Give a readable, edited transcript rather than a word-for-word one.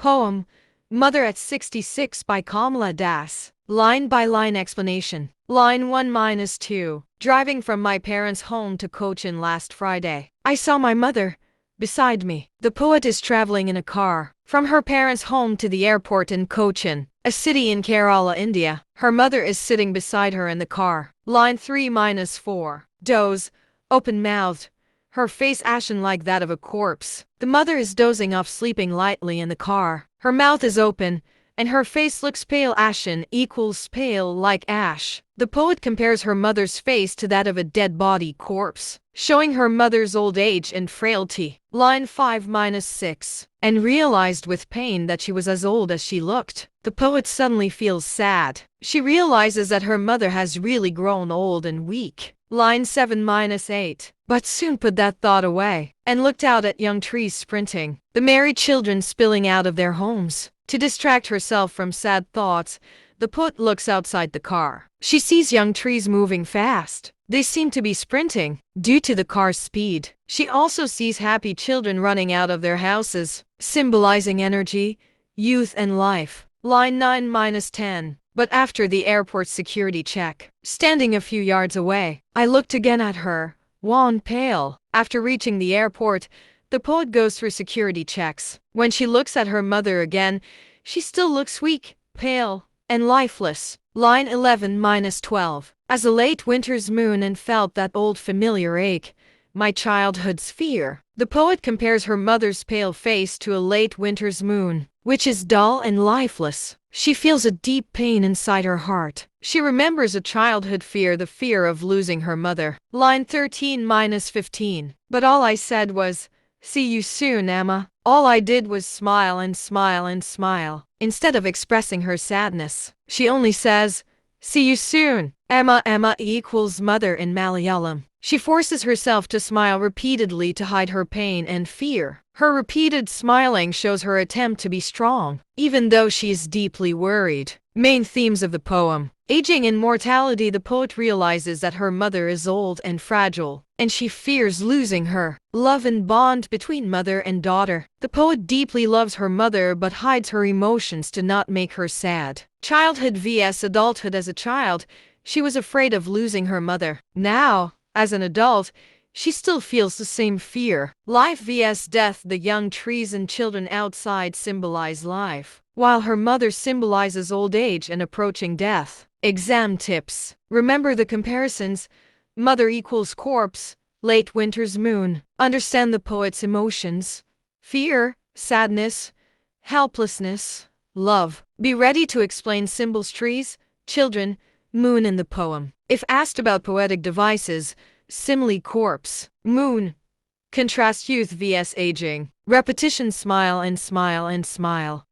Poem, Mother at 66 by Kamala Das. Line-by-line explanation. Line 1-2. Driving from my parents' home to Cochin last Friday, I saw my mother beside me. The poet is traveling in a car from her parents' home to the airport in Cochin, a city in Kerala, India. Her mother is sitting beside her in the car. Line 3-4. Doze, open-mouthed, her face ashen like that of a corpse. The mother is dozing off, sleeping lightly in the car. Her mouth is open, and her face looks pale. Ashen equals pale like ash. The poet compares her mother's face to that of a dead body corpse, showing her mother's old age and frailty. Line 5-6. And realized with pain that she was as old as she looked. The poet suddenly feels sad. She realizes that her mother has really grown old and weak. Line 7-8. But soon put that thought away, and looked out at young trees sprinting, the merry children spilling out of their homes. To distract herself from sad thoughts, the poet looks outside the car. She sees young trees moving fast. They seem to be sprinting, due to the car's speed. She also sees happy children running out of their houses, symbolizing energy, youth and life. Line 9-10. But after the airport security check, standing a few yards away, I looked again at her, wan pale. After reaching the airport, the poet goes through security checks. When she looks at her mother again, she still looks weak, pale, and lifeless. Line 11-12. As a late winter's moon and felt that old familiar ache, my childhood's fear. The poet compares her mother's pale face to a late winter's moon, which is dull and lifeless. She feels a deep pain inside her heart. She remembers a childhood fear, the fear of losing her mother. Line 13-15. But all I said was, "See you soon, Emma." All I did was smile and smile and smile. Instead of expressing her sadness, she only says, "See you soon, Emma." Emma equals mother in Malayalam. She forces herself to smile repeatedly to hide her pain and fear. Her repeated smiling shows her attempt to be strong, even though she is deeply worried. Main themes of the poem. Aging and mortality. The poet realizes that her mother is old and fragile, and she fears losing her. Love and bond between mother and daughter. The poet deeply loves her mother but hides her emotions to not make her sad. Childhood vs adulthood. As a child, she was afraid of losing her mother. Now, as an adult, she still feels the same fear. Life vs death. The young trees and children outside symbolize life, while her mother symbolizes old age and approaching death. Exam tips. Remember the comparisons. Mother equals corpse, late winter's moon. Understand the poet's emotions. Fear, sadness, helplessness, love. Be ready to explain symbols: trees, children, moon in the poem. If asked about poetic devices, simile: corpse, moon. Contrast youth vs aging. Repetition: smile and smile and smile.